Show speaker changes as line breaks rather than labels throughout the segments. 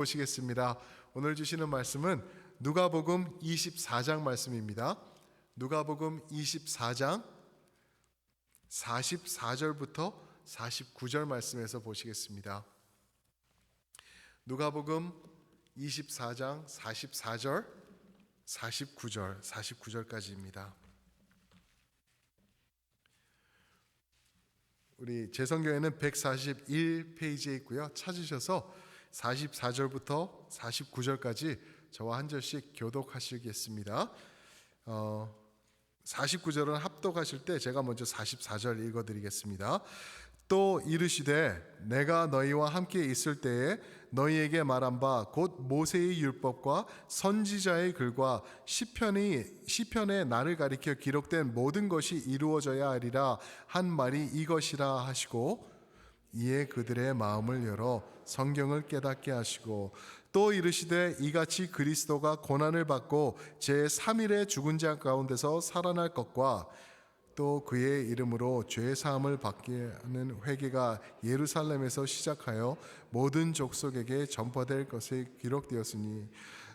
보시겠습니다. 오늘 주시는 말씀은 누가복음 24장 말씀입니다. 누가복음 24장 44절부터 49절 말씀에서 보시겠습니다. 누가복음 24장 44절, 49절까지입니다. 우리 제 성경에는 141페이지에 있고요. 찾으셔서 44절부터 49절까지 저와 한 절씩 교독하시겠습니다. 49절은 합독하실 때 제가 먼저 44절 읽어드리겠습니다. 또 이르시되 내가 너희와 함께 있을 때에 너희에게 말한 바 곧 모세의 율법과 선지자의 글과 시편에 나를 가리켜 기록된 모든 것이 이루어져야 하리라 한 말이 이것이라 하시고, 이에 그들의 마음을 열어 성경을 깨닫게 하시고, 또 이르시되 이같이 그리스도가 고난을 받고 제3일에 죽은 자 가운데서 살아날 것과 또 그의 이름으로 죄 사함을 받게 하는 회개가 예루살렘에서 시작하여 모든 족속에게 전파될 것이 기록되었으니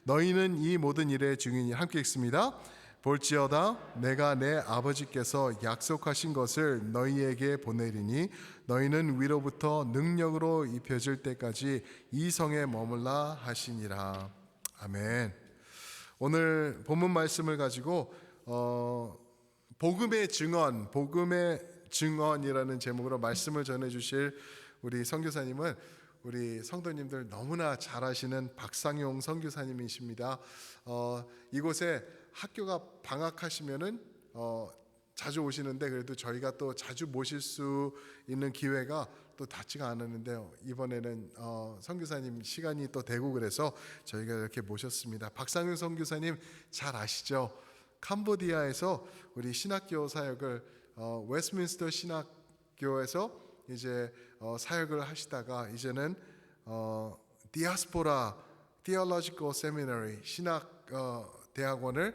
너희는 이 모든 일의 증인이. 함께 읽습니다. 볼지어다 내가 내 아버지께서 약속하신 것을 너희에게 보내리니 너희는 위로부터 능력으로 입혀질 때까지 이 성에 머물라 하시니라. 아멘. 오늘 본문 말씀을 가지고 복음의 증언이라는 제목으로 말씀을 전해 주실 우리 선교사님은 우리 성도님들 너무나 잘 아시는 박상용 선교사님이십니다. 이곳에 학교가 방학하시면은 자주 오시는데, 그래도 저희가 또 자주 모실 수 있는 기회가 또 닿지가 않았는데요. 이번에는 선교사님 시간이 또 되고 그래서 저희가 이렇게 모셨습니다. 박상용 선교사님 잘 아시죠? 캄보디아에서 우리 신학교 사역을 웨스트민스터 신학교에서 이제 사역을 하시다가 이제는 디아스포라 Theological Seminary 신학 대학원을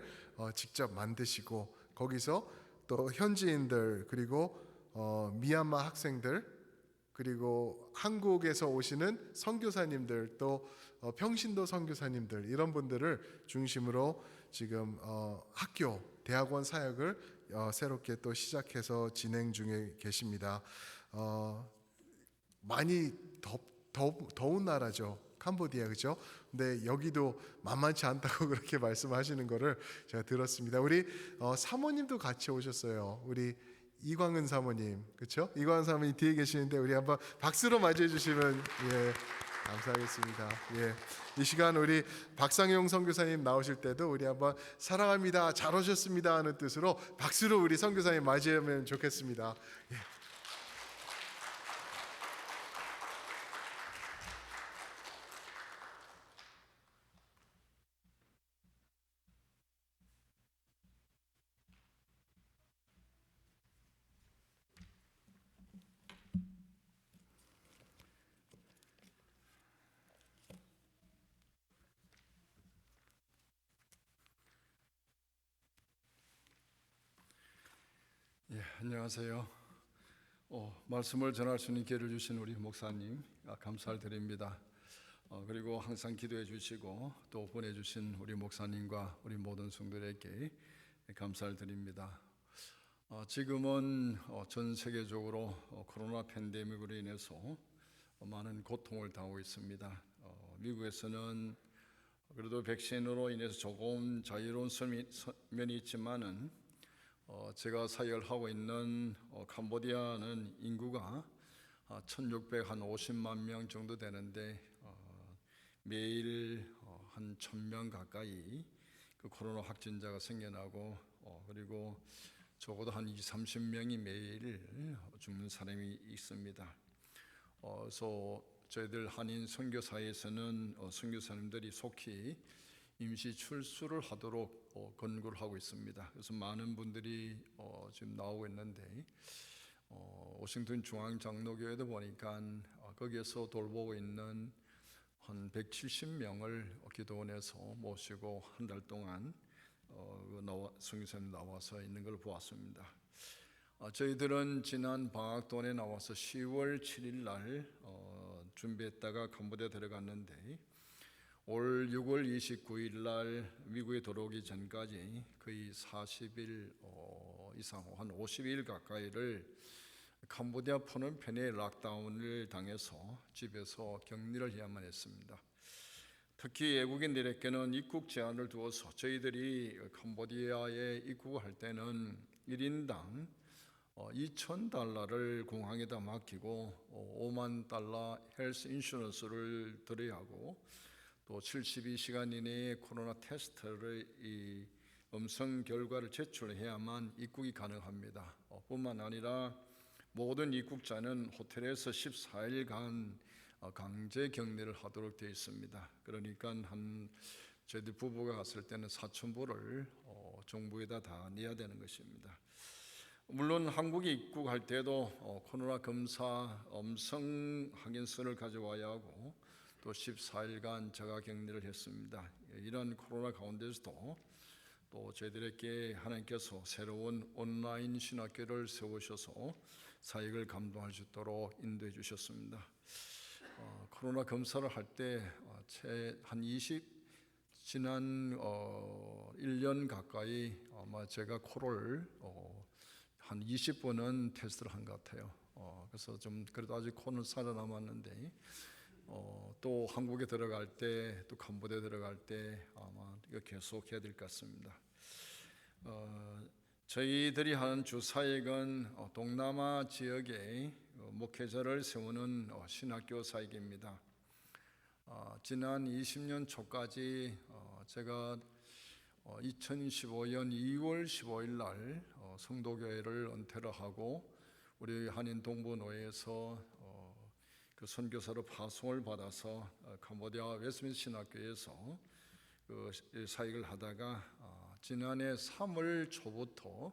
직접 만드시고, 거기서 또 현지인들, 그리고 미얀마 학생들, 그리고 한국에서 오시는 선교사님들, 또 평신도 선교사님들, 이런 분들을 중심으로 지금 학교 대학원 사역을 새롭게 또 시작해서 진행 중에 계십니다. 많이 더운 나라죠, 캄보디아, 그죠? 근데 여기도 만만치 않다고 그렇게 말씀하시는 거를 제가 들었습니다. 우리 사모님도 같이 오셨어요. 우리 이광은 사모님, 그렇죠? 이광은 사모님 뒤에 계시는데 우리 한번 박수로 맞이해 주시면 감사하겠습니다. 이 시간 우리 박상용 선교사님 나오실 때도 우리 한번 사랑합니다, 잘 오셨습니다 하는 뜻으로 박수로 우리 선교사님 맞이하면 좋겠습니다.
안녕하세요. 말씀을 전할 수 있는 기회를 주신 우리 목사님 감사를 드립니다. 그리고 항상 기도해 주시고 또 보내주신 우리 목사님과 우리 모든 성도들에게 감사를 드립니다. 지금은 전 세계적으로 코로나 팬데믹으로 인해서 많은 고통을 당하고 있습니다. 미국에서는 그래도 백신으로 인해서 조금 자유로운 면이 있지만은 제가 사역을 하고 있는 캄보디아는 인구가 1650만 명 정도 되는데 매일 한 1000명 가까이 그 코로나 확진자가 생겨나고 그리고 적어도 한 20-30명이 매일 죽는 사람이 있습니다. 그래서 저희들 한인 선교사에서는 선교사님들이 속히 임시 출소를 하도록 권고를 하고 있습니다. 그래서 많은 분들이 지금 나오고 있는데 워싱턴 중앙장로교회도 보니까 거기에서 돌보고 있는 한 170명을 기도원에서 모시고 한 달 동안 선교사님 나와서 있는 걸 보았습니다. 저희들은 지난 방학 동안에 나와서 10월 7일 날 준비했다가 캄보디아 들어갔는데 올 6월 29일 날 미국에 들어오기 전까지 거의 40일 이상 한 50일 가까이를 캄보디아 프놈펜의 락다운을 당해서 집에서 격리를 해야만 했습니다. 특히 외국인들에게는 입국 제한을 두어서 저희들이 캄보디아에 입국할 때는 1인당 $2,000를 공항에다 맡기고 $50,000 헬스 인슈런스를 들어야 하고 또 72시간 이내에 코로나 테스트를 이 음성 결과를 제출해야만 입국이 가능합니다. 뿐만 아니라 모든 입국자는 호텔에서 14일간 강제 격리를 하도록 되어 있습니다. 그러니까 저희들 부부가 갔을 때는 4,000불을 정부에다 다 내야 되는 것입니다. 물론 한국에 입국할 때도 코로나 검사 음성 확인서를 가져와야 하고 또 14일간 자가 격리를 했습니다. 이런 코로나 가운데서도 또 저희들에게 하나님께서 새로운 온라인 신학교를 세우셔서 사역을 감당할 수 있도록 인도해 주셨습니다. 코로나 검사를 할 때 지난 1년 가까이 아마 제가 코를 한 20번은 테스트를 한 것 같아요. 그래서 좀 그래도 아직 코는 살아남았는데 또 한국에 들어갈 때 또 캄보디아에 들어갈 때 아마 이거 계속 해야 될 것 같습니다. 저희들이 하는 주사역은 동남아 지역에 목회자를 세우는 신학교 사역입니다. 지난 20년 초까지 제가 2015년 2월 15일 날 성도교회를 은퇴를 하고 우리 한인 동부노회에서 그 선교사로 파송을 받아서 캄보디아 웨스트민스터 신학교에서 그 사역을 하다가 지난해 3월 초부터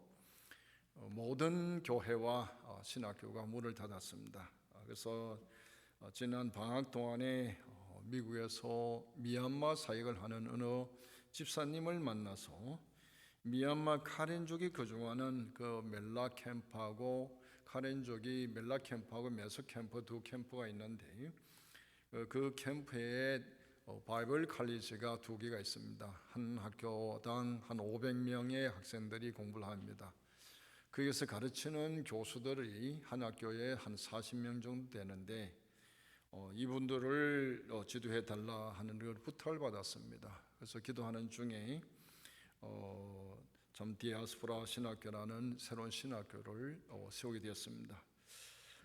모든 교회와 신학교가 문을 닫았습니다. 그래서 지난 방학 동안에 미국에서 미얀마 사역을 하는 어느 집사님을 만나서 미얀마 카렌족이 거주하는 그 멜라 캠프하고 카렌족이 멜라 캠프하고 메소 캠프 두 캠프가 있는데 그 캠프에 바이블 칼리지가 두 개가 있습니다. 한 학교당 한 500명의 학생들이 공부를 합니다. 거기서 가르치는 교수들이 한 학교에 한 40명 정도 되는데 이분들을 지도해 달라 하는 걸 부탁을 받았습니다. 그래서 기도하는 중에 참 디아스포라 신학교라는 새로운 신학교를 세우게 되었습니다.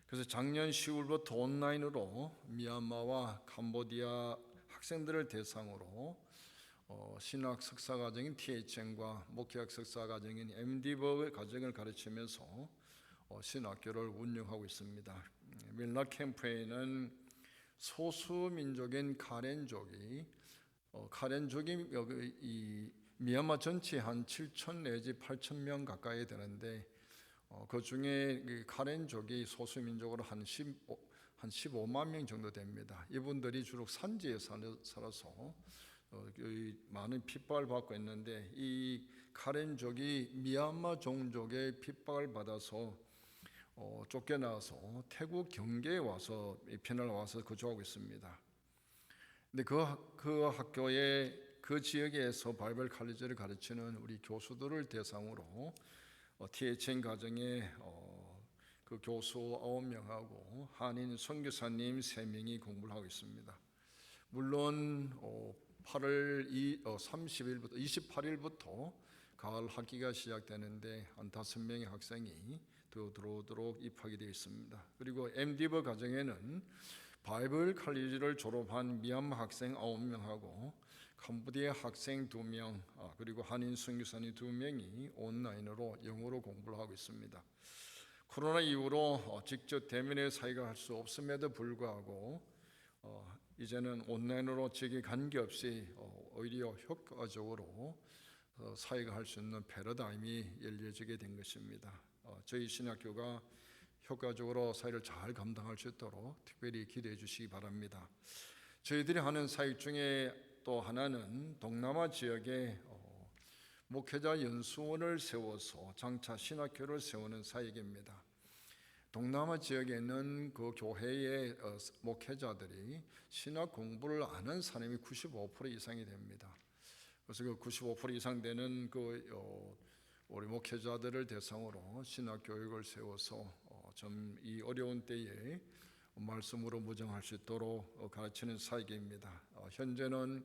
그래서 작년 10월부터 온라인으로 미얀마와 캄보디아 학생들을 대상으로 신학 석사 과정인 THM과 목회학 석사 과정인 MDiv 과정을 가르치면서 신학교를 운영하고 있습니다. 멜라 캠프에는 소수민족인 카렌족이 이 미얀마 전체 한 7천 내지 8천 명 가까이 되는데 그 중에 카렌족이 소수민족으로 한 15만 명 정도 됩니다. 이분들이 주로 산지에 살아서 많은 핍박을 받고 있는데 이 카렌족이 미얀마 종족의 핍박을 받아서 쫓겨나서 태국 경계에 와서 편을 와서 거주하고 있습니다. 근데 그 학교에 그 지역에서 바이블 칼리지를 가르치는 우리 교수들을 대상으로 THN 과정에 그 교수 9명하고 한인 선교사님 3명이 공부를 하고 있습니다. 물론 28일부터 가을 학기가 시작되는데 한 5명의 학생이 더 들어오도록 입학이 되어 있습니다. 그리고 MDiv 과정에는 바이블 칼리지를 졸업한 미얀마 학생 9명하고 캄보디아 학생 2명 그리고 한인 선교사님 2명이 온라인으로 영어로 공부를 하고 있습니다. 코로나 이후로 직접 대면에 사역을 할 수 없음에도 불구하고 이제는 온라인으로 지역에 관계없이 오히려 효과적으로 사역을 할 수 있는 패러다임이 열려지게 된 것입니다. 저희 신학교가 효과적으로 사역을 잘 감당할 수 있도록 특별히 기도해 주시기 바랍니다. 저희들이 하는 사역 중에 또 하나는 동남아 지역에 목회자 연수원을 세워서 장차 신학교를 세우는 사역입니다. 동남아 지역에 있는 그 교회의 목회자들이 신학 공부를 아는 사람이 95% 이상이 됩니다. 그래서 그 95% 이상 되는 우리 목회자들을 대상으로 신학 교육을 세워서 좀 이 어려운 때에 말씀으로 무정할 수 있도록 가르치는 사역입니다. 현재는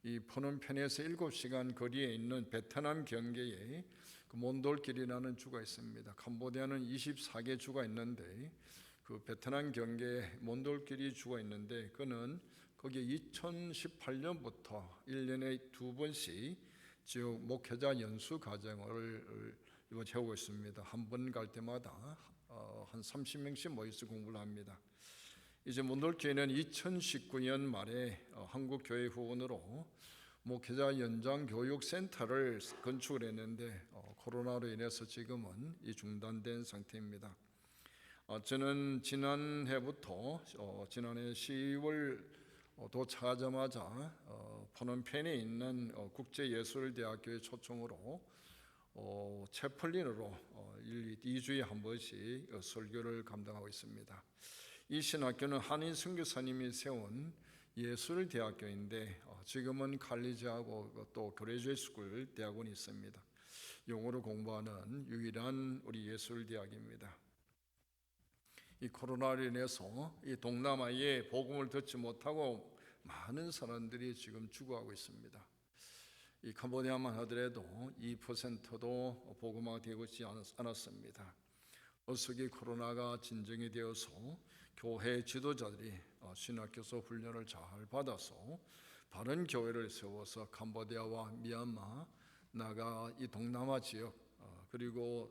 이 프놈펜에서 7시간 거리에 있는 베트남 경계에 그 몬돌길이라는 주가 있습니다. 캄보디아는 24개 주가 있는데 그 베트남 경계에 몬돌길이 주가 있는데 그는 거기에 2018년부터 1년에 2번씩 지역 목회자 연수 과정을 채우고 있습니다. 한 번 갈 때마다 한 30명씩 모여서 공부를 합니다. 이제 몬돌교회는 2019년 말에 한국교회 후원으로 목회자 연장 교육센터를 건축을 했는데 코로나로 인해서 지금은 중단된 상태입니다. 저는 지난해부터 지난해 10월 도착하자마자 프놈펜에 있는 국제예술대학교의 초청으로 채플린으로 2주에 한 번씩 설교를 감당하고 있습니다. 이 신학교는 한인 선교사님이 세운 예술대학교인데 지금은 칼리지하고 또 그레주에이트 스쿨 대학원이 있습니다. 영어로 공부하는 유일한 우리 예술대학입니다. 이 코로나로 인해서 이 동남아에 복음을 듣지 못하고 많은 사람들이 지금 죽어가고 있습니다. 이 캄보디아만 하더라도 2%도 복음화가 되고 있지 않았습니다. 어떻게 코로나가 진정이 되어서 교회 지도자들이 신학교에서 훈련을 잘 받아서 바른 교회를 세워서 캄보디아와 미얀마, 나아가 이 동남아 지역 그리고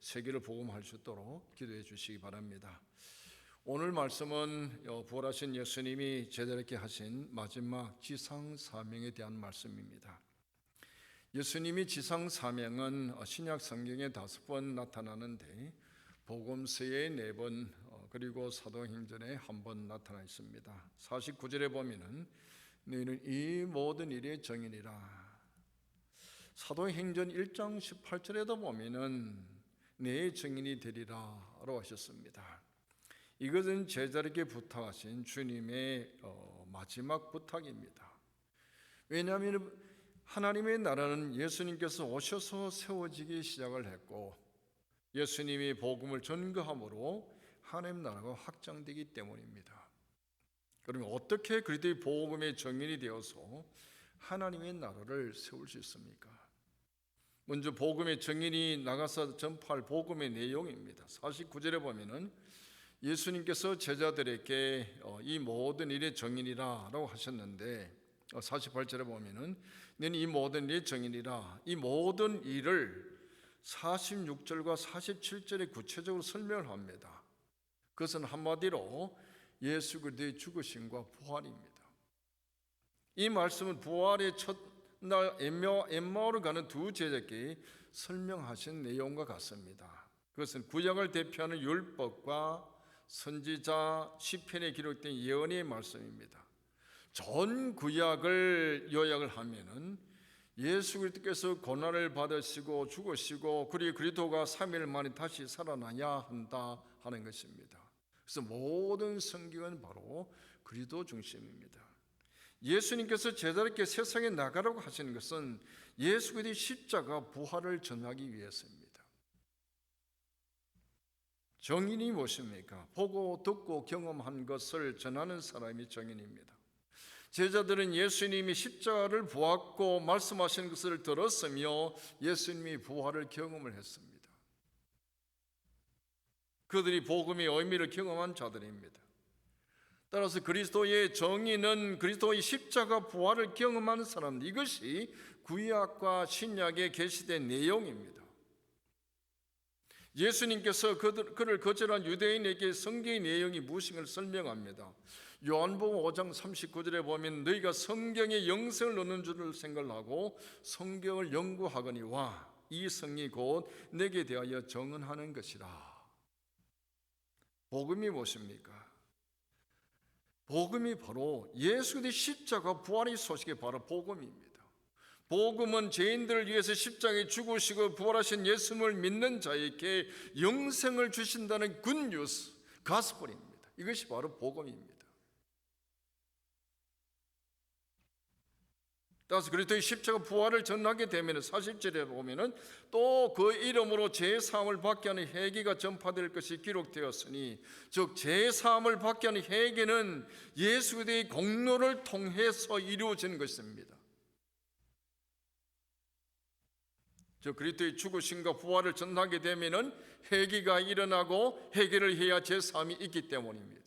세계를 복음할 수 있도록 기도해 주시기 바랍니다. 오늘 말씀은 부활하신 예수님이 제자들에게 하신 마지막 지상 사명에 대한 말씀입니다. 예수님이 지상 사명은 신약 성경에 5번 나타나는데 복음서에 4번 그리고 사도행전에 1번 나타나 있습니다. 49절에 보면은 너희는 이 모든 일의 정인이라. 사도행전 1장 18절에도 보면은 내 증인이 되리라라고 하셨습니다. 이것은 제자에게 부탁하신 주님의 마지막 부탁입니다. 왜냐하면 하나님의 나라는 예수님께서 오셔서 세워지기 시작을 했고 예수님이 복음을 전거함으로 하나님 나라가 확장되기 때문입니다. 그러면 어떻게 그리스도의 복음의 정인이 되어서 하나님의 나라를 세울 수 있습니까? 먼저 복음의 정인이 나가서 전파할 복음의 내용입니다. 49절에 보면은 예수님께서 제자들에게 이 모든 일의 정인이라고 하셨는데 48절에 보면은 너는 이 모든 일의 정인이라. 이 모든 일을 46절과 47절에 구체적으로 설명을 합니다. 그것은 한마디로 예수 그리스도의 죽으심과 부활입니다. 이 말씀은 부활의 첫날 엠마오를 가는 두 제자께 설명하신 내용과 같습니다. 그것은 구약을 대표하는 율법과 선지자 시편에 기록된 예언의 말씀입니다. 전 구약을 요약을 하면은 예수 그리스도께서 고난을 받으시고 죽으시고 그리고 그리스도가 3일 만에 다시 살아나야 한다 하는 것입니다. 그래서 모든 성경은 바로 그리스도 중심입니다. 예수님께서 제자들에게 세상에 나가라고 하시는 것은 예수 그리스도의 십자가 부활을 전하기 위해서입니다. 정인이 무엇입니까? 보고 듣고 경험한 것을 전하는 사람이 정인입니다. 제자들은 예수님이 십자가를 보았고 말씀하신 것을 들었으며 예수님이 부활을 경험을 했습니다. 그들이 복음의 의미를 경험한 자들입니다. 따라서 그리스도의 정의는 그리스도의 십자가 부활을 경험하는 사람, 이것이 구약과 신약에 계시된 내용입니다. 예수님께서 그를 거절한 유대인에게 성경의 내용이 무엇인가를 설명합니다. 요한복음 5장 39절에 보면 너희가 성경에 영생을 얻는 줄을 생각하고 성경을 연구하거니와 이 성이 곧 내게 대하여 정언하는 것이라. 복음이 무엇입니까? 복음이 바로 예수 그리스도의 십자가 부활의 소식이 바로 복음입니다. 복음은 죄인들을 위해서 십자가에 죽으시고 부활하신 예수님을 믿는 자에게 영생을 주신다는 굿뉴스, 가스펠입니다. 이것이 바로 복음입니다. 따라서 그리스도의 십자가 부활을 전하게 되면 40절에 보면은 또 그 이름으로 죄사함을 받게 하는 회개가 전파될 것이 기록되었으니, 즉 죄사함을 받게 하는 회개는 예수 그리스도의 공로를 통해서 이루어지는 것입니다. 즉 그리스도의 죽으심과 부활을 전하게 되면은 회개가 일어나고 회개를 해야 죄사함이 있기 때문입니다.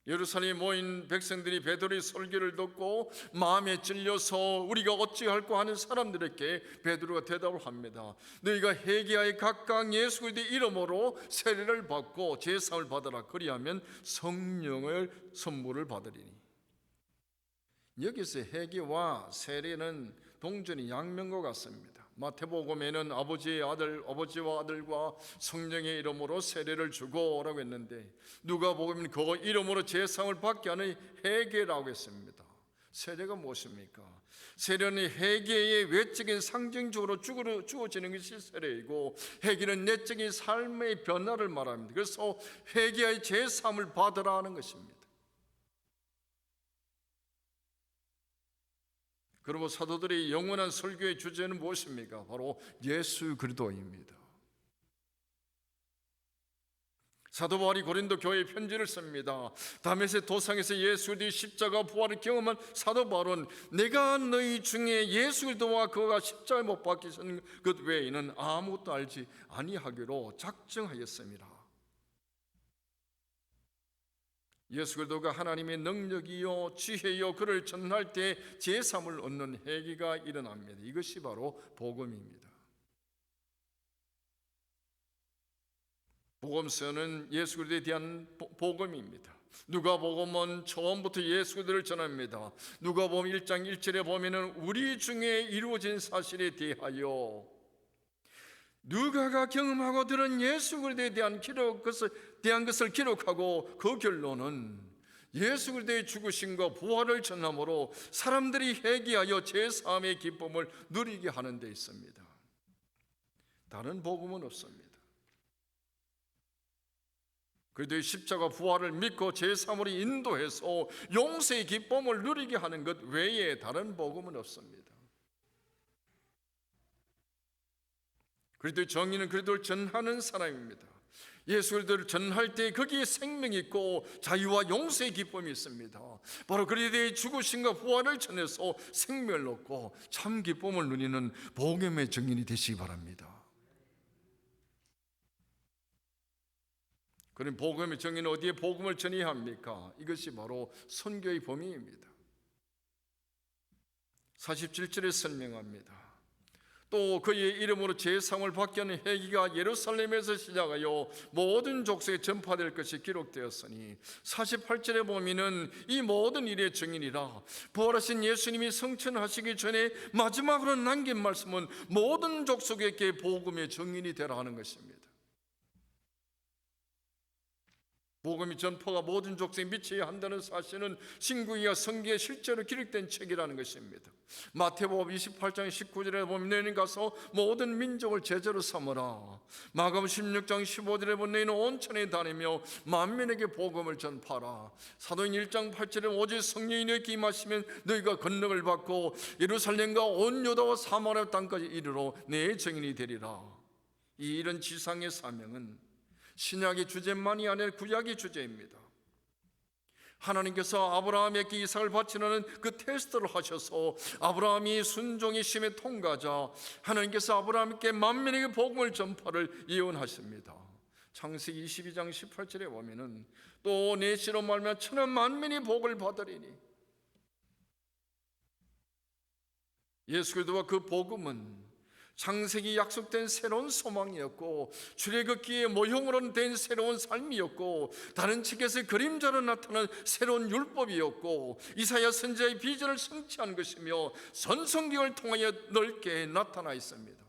예루살렘에 모인 백성들이 베드로의 설교를 듣고 마음에 찔려서 우리가 어찌할꼬 하는 사람들에게 베드로가 대답을 합니다. 너희가 회개하여 각각 예수 그리스도의 이름으로 세례를 받고 제사를 받으라. 그리하면 성령을 선물을 받으리니. 여기서 회개와 세례는 동전이 양면과 같습니다. 마태복음에는 아버지와 아들과 성령의 이름으로 세례를 주고 라고 했는데, 누가복음은 그 이름으로 제사함을 받게 하는 회개라고 했습니다. 세례가 무엇입니까? 세례는 회개의 외적인 상징적으로 주어지는 것이 세례이고, 회개는 내적인 삶의 변화를 말합니다. 그래서 회개의 제사함을 받으라 하는 것입니다. 그리고 사도들의 영원한 설교의 주제는 무엇입니까? 바로 예수 그리스도입니다. 사도 바울이 고린도 교회에 편지를 씁니다. 다메섹 도상에서 예수 그리스도의 십자가 부활을 경험한 사도 바울은 내가 너희 중에 예수 그리스도와 그가 십자가에 못 박히신 것 외에는 아무것도 알지 아니하기로 작정하였습니다. 예수 그리스도가 하나님의 능력이요 지혜요 그를 전할 때 제사함을 얻는 회개가 일어납니다. 이것이 바로 복음입니다. 복음서는 예수 그리스도에 대한 복음입니다. 누가복음은 처음부터 예수 그리스도를 전합니다. 누가복음 1장 1절에 보면은 우리 중에 이루어진 사실에 대하여 누가가 경험하고 들은 예수 그리스도에 대한 것을 기록하고, 그 결론은 예수 그리스도의 죽으심과 부활을 전함으로 사람들이 회개하여 제사함의 기쁨을 누리게 하는 데 있습니다. 다른 복음은 없습니다. 그리스도의 십자가 부활을 믿고 제사함으로 인도해서 용서의 기쁨을 누리게 하는 것 외에 다른 복음은 없습니다. 그리스도의 정의는 그리스도를 전하는 사람입니다. 예수 그리스도를 전할 때 거기에 생명이 있고 자유와 용서의 기쁨이 있습니다. 바로 그리스도의 죽으심과 부활을 전해서 생명을 얻고 참 기쁨을 누리는 복음의 정인이 되시기 바랍니다. 그럼 복음의 정인은 어디에 복음을 전해야 합니까? 이것이 바로 선교의 범위입니다. 47절에 설명합니다. 또 그의 이름으로 제사함을 받게 하는 회개가 예루살렘에서 시작하여 모든 족속에 전파될 것이 기록되었으니, 48절에 보면은 이 모든 일의 증인이라. 부활하신 예수님이 성천하시기 전에 마지막으로 남긴 말씀은 모든 족속에게 복음의 증인이 되라 하는 것입니다. 복음의 전파가 모든 족속에 미쳐야 한다는 사실은 신구기와 성경에 실제로 기록된 책이라는 것입니다. 마태복음 28장 19절에 보면 너희는 가서 모든 민족을 제자로 삼으라. 마가복음 16장 15절에 보면 너희는 온 천에 다니며 만민에게 복음을 전파라. 사도행 1장 8절에 오직 성령이 너희에게 임하시면 너희가 권능을 받고 예루살렘과 온 유다와 사마리아 땅까지 이르러 내 증인이 되리라. 이런 지상의 사명은 신약의 주제만이 아니라 구약의 주제입니다. 하나님께서 아브라함에게 이삭을 바치라는 그 테스트를 하셔서 아브라함이 순종의 심에 통과하자 하나님께서 아브라함에게 만민에게 복음을 전파를 예언하십니다. 창세기 22장 18절에 보면은 또 내 씨로 말미암아 천한 만민이 복을 받으리니. 예수 그리스도와 그 복음은 창세기 약속된 새로운 소망이었고, 출애굽기의 모형으로 된 새로운 삶이었고, 다른 책에서 그림자로 나타난 새로운 율법이었고, 이사야 선지자의 비전을 성취한 것이며 선성경을 통하여 넓게 나타나 있습니다.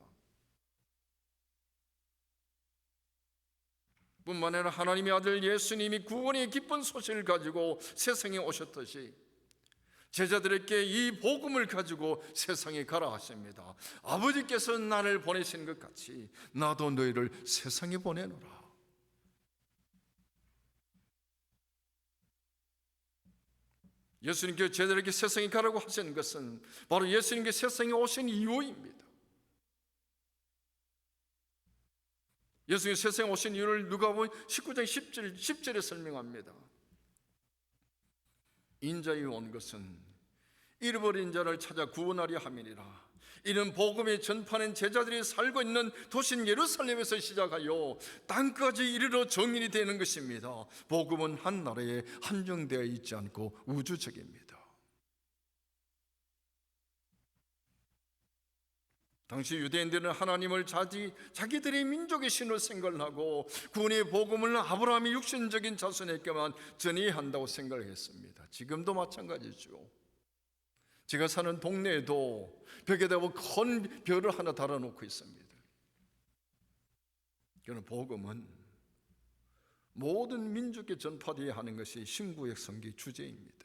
뿐만 아니라 하나님의 아들 예수님이 구원의 기쁜 소식을 가지고 세상에 오셨듯이 제자들에게 이 복음을 가지고 세상에 가라 하십니다. 아버지께서 나를 보내신 것 같이 나도 너희를 세상에 보내노라. 예수님께서 제자들에게 세상에 가라고 하신 것은 바로 예수님께 세상에 오신 이유입니다. 예수님이 세상에 오신 이유를 누가복음 19장 10절에 설명합니다. 인자에 온 것은 잃어버린 자를 찾아 구원하려 함이니라. 이는 복음의 전파는 제자들이 살고 있는 도시 예루살렘에서 시작하여 땅까지 이르러 정인이 되는 것입니다. 복음은 한 나라에 한정되어 있지 않고 우주적입니다. 당시 유대인들은 하나님을 자기들의 민족의 신으로 생각을 하고 구원의 복음을 아브라함의 육신적인 자손에게만 전해야 한다고 생각을 했습니다. 지금도 마찬가지죠. 제가 사는 동네에도 벽에다 큰 별을 하나 달아놓고 있습니다. 그는 복음은 모든 민족에 전파되어야 하는 것이 신구약 성경의 주제입니다.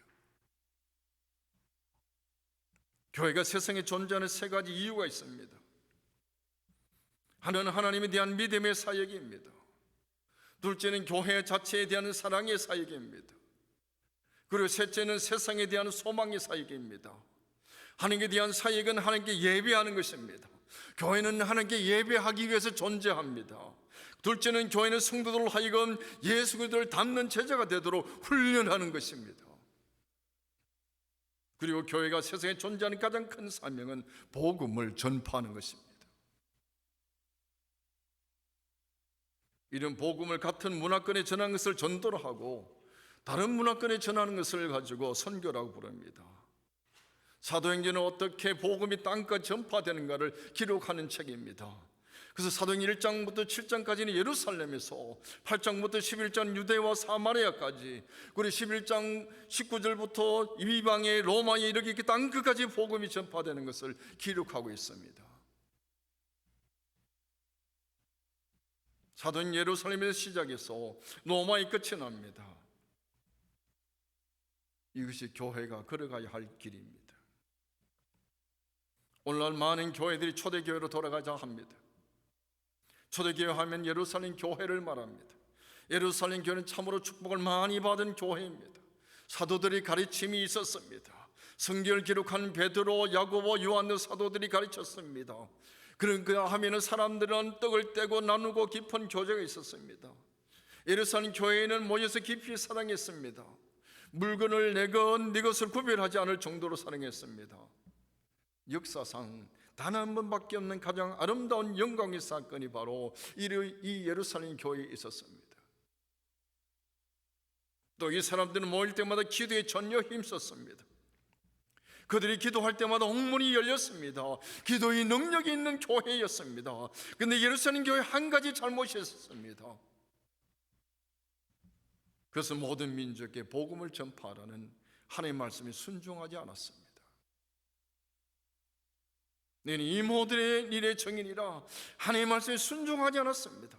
교회가 세상에 존재하는 세 가지 이유가 있습니다. 하나는 하나님에 대한 믿음의 사역입니다. 둘째는 교회 자체에 대한 사랑의 사역입니다. 그리고 셋째는 세상에 대한 소망의 사역입니다. 하나님께 대한 사역은 하나님께 예배하는 것입니다. 교회는 하나님께 예배하기 위해서 존재합니다. 둘째는 교회는 성도들로 하여금 예수 그리스도를 닮는 제자가 되도록 훈련하는 것입니다. 그리고 교회가 세상에 존재하는 가장 큰 사명은 복음을 전파하는 것입니다. 이런 복음을 같은 문화권에 전하는 것을 전도를 하고 다른 문화권에 전하는 것을 가지고 선교라고 부릅니다. 사도행전은 어떻게 복음이 땅까지 전파되는가를 기록하는 책입니다. 그래서 사도행전 1장부터 7장까지는 예루살렘에서 8장부터 11장 유대와 사마리아까지 그리고 11장 19절부터 이방의 로마에 이르기 땅 끝까지 복음이 전파되는 것을 기록하고 있습니다. 사도행전 예루살렘에서 시작해서 로마에 끝이 납니다. 이것이 교회가 걸어가야 할 길입니다. 오늘날 많은 교회들이 초대교회로 돌아가자 합니다. 초대교회 하면 예루살렘 교회를 말합니다. 예루살렘 교회는 참으로 축복을 많이 받은 교회입니다. 사도들의 가르침이 있었습니다. 성경을 기록한 베드로, 야고보, 요한의 사도들이 가르쳤습니다. 그런가 하면 사람들은 떡을 떼고 나누고 깊은 교제가 있었습니다. 예루살렘 교회에는 모여서 깊이 사랑했습니다. 물건을 내건 네 것을 구별하지 않을 정도로 사랑했습니다. 역사상 단 한 번밖에 없는 가장 아름다운 영광의 사건이 바로 이 예루살렘 교회에 있었습니다. 또 이 사람들은 모일 때마다 기도에 전혀 힘썼습니다. 그들이 기도할 때마다 옥문이 열렸습니다. 기도의 능력이 있는 교회였습니다. 그런데 예루살렘 교회 한 가지 잘못이 있었습니다. 그래서 모든 민족에 복음을 전파하라는 하나님의 말씀에 순종하지 않았습니다. 이 모든 일의 정인이라 하나님의 말씀에 순종하지 않았습니다.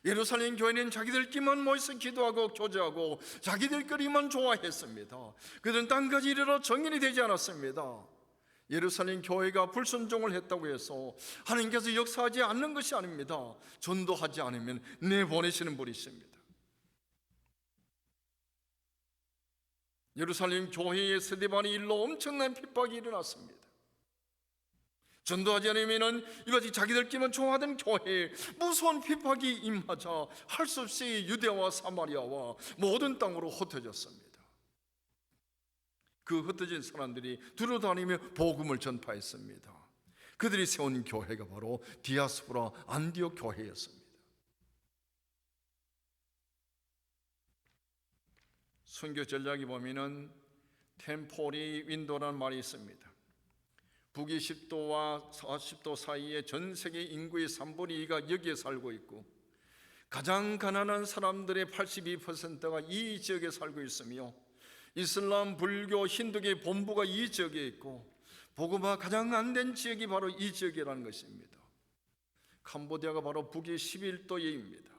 예루살렘 교회는 자기들끼리만 모여서 기도하고 교제하고 자기들끼리만 좋아했습니다. 그들은 땅까지 이르러 정인이 되지 않았습니다. 예루살렘 교회가 불순종을 했다고 해서 하나님께서 역사하지 않는 것이 아닙니다. 전도하지 않으면 내보내시는 분이십니다. 예루살렘 교회의 스데반의 일로 엄청난 핍박이 일어났습니다. 전도하지 않으면 이것이 자기들끼리만 좋아하던 교회에 무서운 핍박이 임하자 할 수 없이 유대와 사마리아와 모든 땅으로 흩어졌습니다. 그 흩어진 사람들이 두루다니며 복음을 전파했습니다. 그들이 세운 교회가 바로 디아스포라 안디옥 교회였습니다. 선교 전략에 보면은 템포리 윈도라는 말이 있습니다. 북위 10도와 40도 사이에 전 세계 인구의 3분의 2가 여기에 살고 있고 가장 가난한 사람들의 82%가 이 지역에 살고 있으며 이슬람, 불교, 힌두교의 본부가 이 지역에 있고 복음화가 가장 안 된 지역이 바로 이 지역이라는 것입니다. 캄보디아가 바로 북위 11도입니다.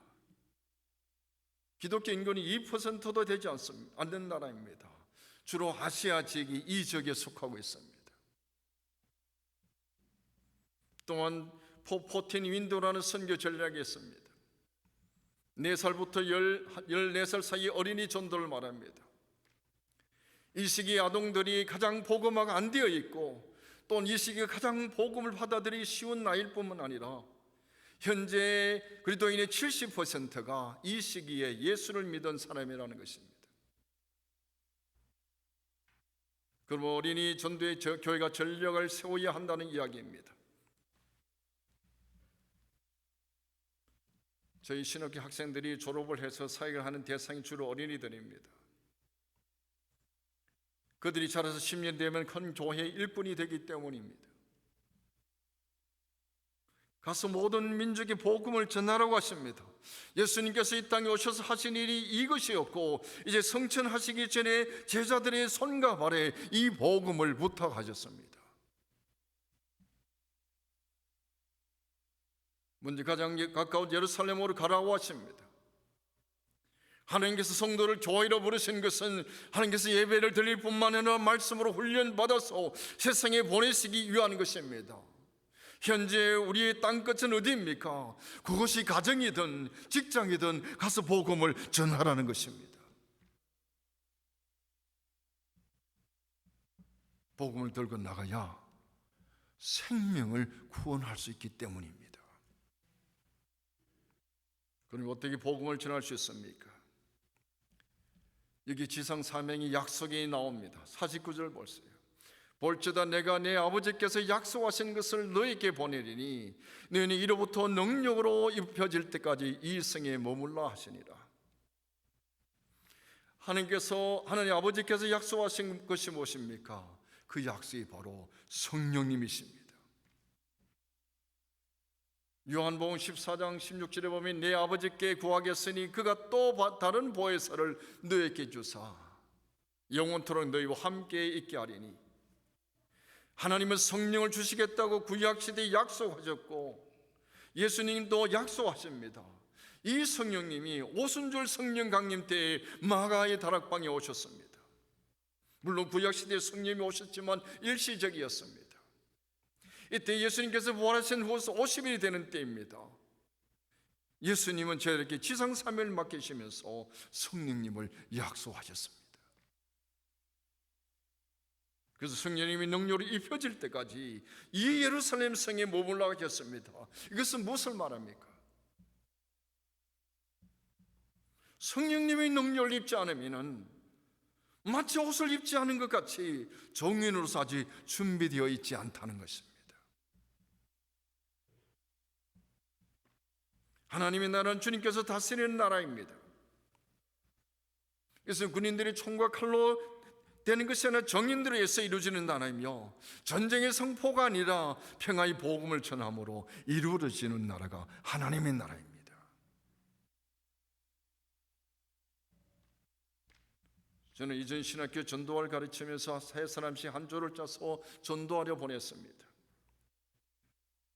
기독교 인구는 2%도 되지 않는 나라입니다. 주로 아시아 지역이 이 지역에 속하고 있습니다. 또한 포틴 윈도라는 선교 전략이 있습니다. 4살부터 14살 사이 어린이 전도를 말합니다. 이 시기에 아동들이 가장 복음화가 안 되어 있고, 또 이 시기에 가장 복음을 받아들이기 쉬운 나이일 뿐만 아니라 현재 그리스도인의 70%가 이 시기에 예수를 믿은 사람이라는 것입니다. 그럼 어린이 전도에 교회가 전력을 세워야 한다는 이야기입니다. 저희 신학교 학생들이 졸업을 해서 사역을 하는 대상이 주로 어린이들입니다. 그들이 자라서 10년 되면 큰 교회의 일꾼이 되기 때문입니다. 가서 모든 민족의 복음을 전하라고 하십니다. 예수님께서 이 땅에 오셔서 하신 일이 이것이었고, 이제 성천하시기 전에 제자들의 손과 발에 이 복음을 부탁하셨습니다. 먼저 가장 가까운 예루살렘으로 가라고 하십니다. 하나님께서 성도를 교회로 부르신 것은 하나님께서 예배를 드릴 뿐만 아니라 말씀으로 훈련받아서 세상에 보내시기 위한 것입니다. 현재 우리의 땅끝은 어디입니까? 그것이 가정이든 직장이든 가서 복음을 전하라는 것입니다. 복음을 들고 나가야 생명을 구원할 수 있기 때문입니다. 그럼 어떻게 복음을 전할 수 있습니까? 여기 지상 사명이 약속이 나옵니다. 49절 보세요. 볼지어다 내가 내 아버지께서 약속하신 것을 너희에게 보내리니 너희는 이로부터 능력으로 입혀질 때까지 이 성에 머물라 하시니라. 하나님 아버지께서 약속하신 것이 무엇입니까? 그 약속이 바로 성령님이십니다. 요한복음 14장 16절에 보면 내 아버지께 구하겠으니 그가 또 다른 보혜사를 너희에게 주사 영원토록 너희와 함께 있게 하리니. 하나님은 성령을 주시겠다고 구약시대에 약속하셨고 예수님도 약속하십니다. 이 성령님이 오순절 성령 강림 때에 마가의 다락방에 오셨습니다. 물론 구약시대에 성령님이 오셨지만 일시적이었습니다. 이때 예수님께서 부활하신 후 50일이 되는 때입니다. 예수님은 저에게 지상사명을 맡기시면서 성령님을 약속하셨습니다. 그래서 성령님이 능력으로 입혀질 때까지 이 예루살렘 성에 머물러 하셨습니다. 이것은 무엇을 말합니까? 성령님의 능력을 입지 않으면 마치 옷을 입지 않은 것 같이 종인으로서 아직 준비되어 있지 않다는 것입니다. 하나님의 나라는 주님께서 다스리는 나라입니다. 그래서 군인들이 총과 칼로 되는 것이 아니라 정인들에 의해서 이루어지는 나라이며 전쟁의 성포가 아니라 평화의 복음을 전함으로 이루어지는 나라가 하나님의 나라입니다. 저는 이전 신학교 전도를 가르치면서 세 사람씩 한 조를 짜서 전도하려 보냈습니다.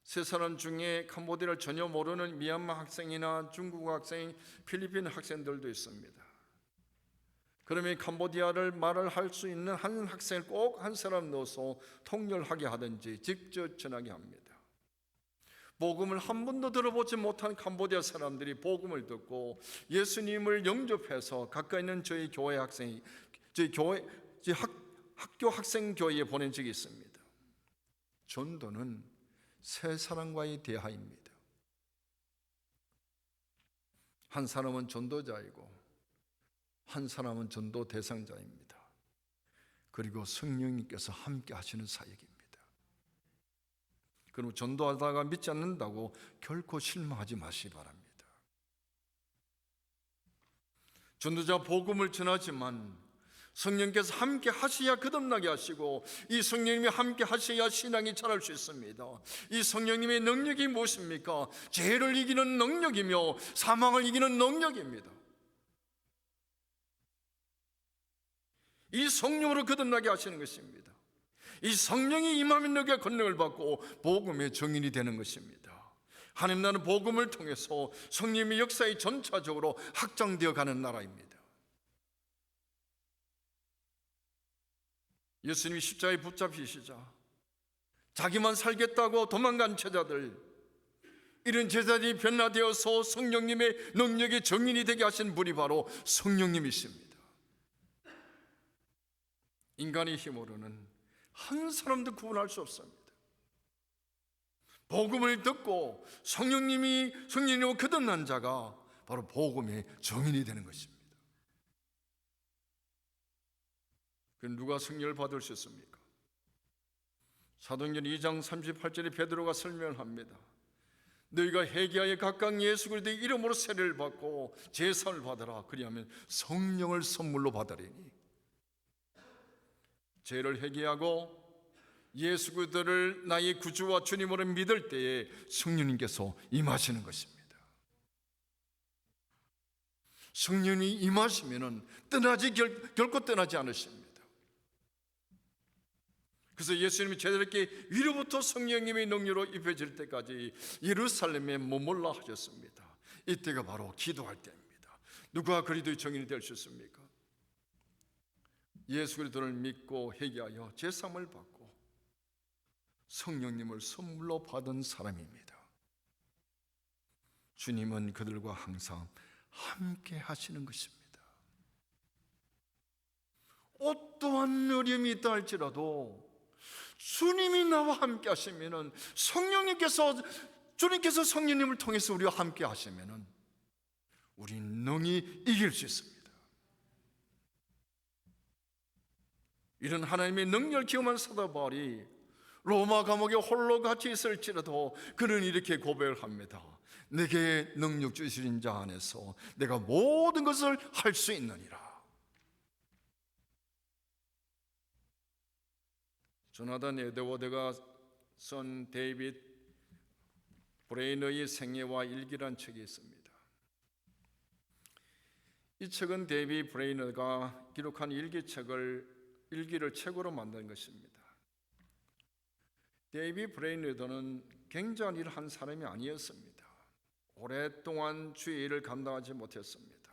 세 사람 중에 캄보디아를 전혀 모르는 미얀마 학생이나 중국 학생, 필리핀 학생들도 있습니다. 그러면 캄보디아를 말을 할 수 있는 한 학생을 꼭 한 사람 넣어서 통렬하게 하든지 직접 전하게 합니다. 복음을 한 번도 들어보지 못한 캄보디아 사람들이 복음을 듣고 예수님을 영접해서 가까이 있는 저희 교회 학생이 저희 학교 학생 교회에 보낸 적이 있습니다. 전도는 세 사람과의 대화입니다. 한 사람은 전도자이고 한 사람은 전도 대상자입니다. 그리고 성령님께서 함께 하시는 사역입니다. 그리고 전도하다가 믿지 않는다고 결코 실망하지 마시기 바랍니다. 전도자 복음을 전하지만 성령께서 함께 하셔야 거듭나게 하시고 이 성령님이 함께 하셔야 신앙이 자랄 수 있습니다. 이 성령님의 능력이 무엇입니까? 죄를 이기는 능력이며 사망을 이기는 능력입니다. 이 성령으로 거듭나게 하시는 것입니다. 이 성령이 임하면 너희가 권능을 받고 복음의 증인이 되는 것입니다. 하나님 나라는 복음을 통해서 성령의 역사에 전차적으로 확장되어 가는 나라입니다. 예수님이 십자가에 붙잡히시자 자기만 살겠다고 도망간 제자들, 이런 제자들이 변화되어서 성령님의 능력의 증인이 되게 하신 분이 바로 성령님이십니다. 인간의 힘으로는 한 사람도 구원할 수 없습니다. 복음을 듣고 성령님으로 거듭난 자가 바로 복음의 증인이 되는 것입니다. 그럼 누가 승리를 받을 수 있습니까? 사도행전 2장 38절에 베드로가 설명합니다. 너희가 회개하여 각각 예수 그리스도의 이름으로 세례를 받고 제사를 받으라. 그리하면 성령을 선물로 받으리니. 죄를 회개하고 예수 그리스도를 나의 구주와 주님으로 믿을 때에 성령님께서 임하시는 것입니다. 성령이 임하시면은 결코 떠나지 않으십니다. 그래서 예수님이 제자들에게 위로부터 성령님의 능력으로 입혀질 때까지 예루살렘에 머물러 하셨습니다. 이때가 바로 기도할 때입니다. 누가 그리스도의 증인이 될 수 있습니까? 예수 그리스도를 믿고 회개하여 제사함을 받고 성령님을 선물로 받은 사람입니다. 주님은 그들과 항상 함께 하시는 것입니다. 어떠한 어려움이 있다 할지라도 주님이 나와 함께 하시면은, 주님께서 성령님을 통해서 우리와 함께 하시면은 우리는 능히 이길 수 있습니다. 이런 하나님의 능력을 경험한 사도 바울이 로마 감옥에 홀로 갇혀 있을지라도 그는 이렇게 고백을 합니다. 내게 능력 주시는 자 안에서 내가 모든 것을 할 수 있느니라. 조나단 에드워드가 쓴 데이빗 브레이너의 생애와 일기란 책이 있습니다. 이 책은 데이빗 브레이너가 기록한 일기를 책으로 만든 것입니다. 데이빗 브레이너는 굉장한 일을 한 사람이 아니었습니다. 오랫동안 주의 일을 감당하지 못했습니다.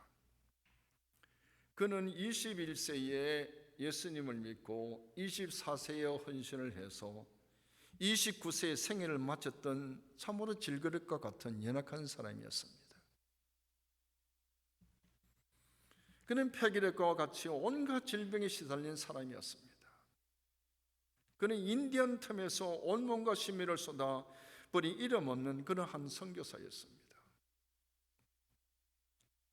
그는 21세에 예수님을 믿고 24세에 헌신을 해서 29세에 생애를 마쳤던 참으로 질그릇과 같은 연약한 사람이었습니다. 그는 폐기력과 같이 온갖 질병에 시달린 사람이었습니다. 그는 인디언 틈에서 온몸과 심혈을 쏟아버린 이름 없는 그런 한 선교사였습니다.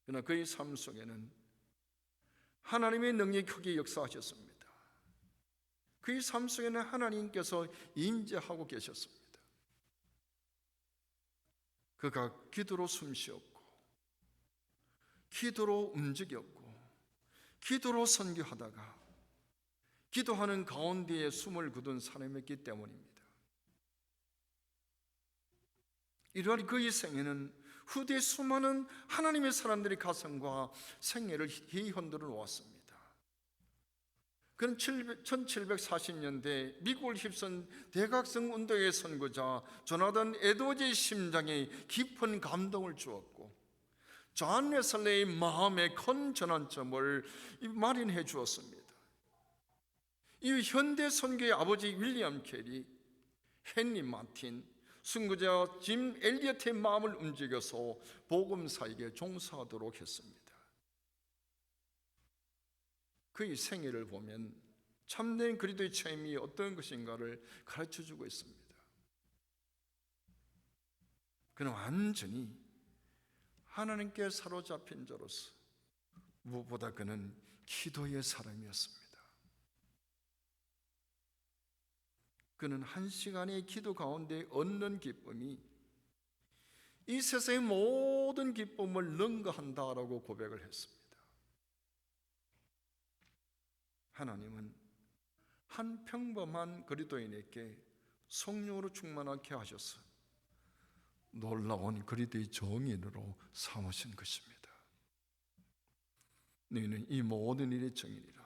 그러나 그의 삶 속에는 하나님의 능력이 크게 역사하셨습니다. 그의 삶 속에는 하나님께서 임재하고 계셨습니다. 그가 기도로 숨쉬었고, 기도로 움직였고, 기도로 선교하다가 기도하는 가운데에 숨을 거둔 사람이었기 때문입니다. 이러한 그의 생애는 후대 수많은 하나님의 사람들의 가슴과 생애를 희희 흔들어 놓았습니다. 그는 1740년대 미국을 휩쓴 대각성 운동의 선구자 조나단 에드워즈의 심장에 깊은 감동을 주었고, 존 웨슬레의 마음에 큰 전환점을 마련해 주었습니다. 이 현대 선교의 아버지 윌리엄 캐리, 헨리 마틴, 선구자 짐 엘리어트의 마음을 움직여서 복음사에게 종사하도록 했습니다. 그의 생애를 보면 참된 그리스도의 체험이 어떤 것인가를 가르쳐주고 있습니다. 그는 완전히 하나님께 사로잡힌 자로서 무엇보다 그는 기도의 사람이었습니다. 그는 한 시간의 기도 가운데 얻는 기쁨이 이 세상의 모든 기쁨을 능가한다라고 고백을 했습니다. 하나님은 한 평범한 그리스도인에게 성령으로 충만하게 하셔서 놀라운 그리스도의 정인으로 삼으신 것입니다. 너희는 이 모든 일의 정인이라.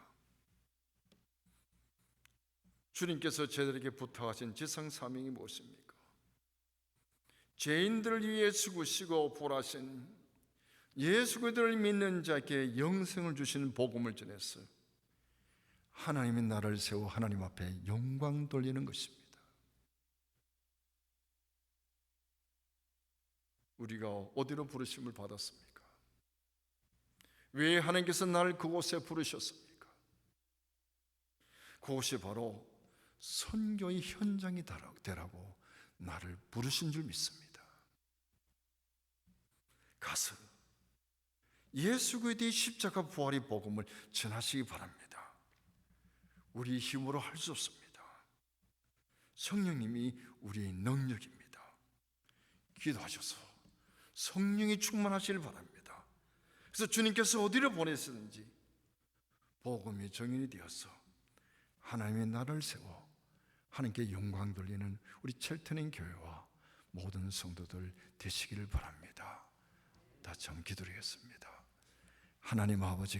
주님께서 저희들에게 부탁하신 지상 사명이 무엇입니까? 죄인들을 위해 죽으시고 부활하신 예수 그리스도를 믿는 자에게 영생을 주시는 복음을 전해서 하나님의 나라를 세워 하나님 앞에 영광 돌리는 것입니다. 우리가 어디로 부르심을 받았습니까? 왜 하나님께서 나를 그곳에 부르셨습니까? 그곳이 바로 선교의 현장이 되라고 나를 부르신 줄 믿습니다. 가서 예수 그리스도의 십자가 부활의 복음을 전하시기 바랍니다. 우리 힘으로 할 수 없습니다. 성령님이 우리의 능력입니다. 기도하셔서 성령이 충만하시길 바랍니다. 그래서 주님께서 어디를 보내시는지 복음이 정인이 되어서 하나님의 나라를 세워 하나님께 영광 돌리는 우리 첼트닝 교회와 모든 성도들 되시기를 바랍니다. 다시 한번 기도드리겠습니다. 하나님 아버지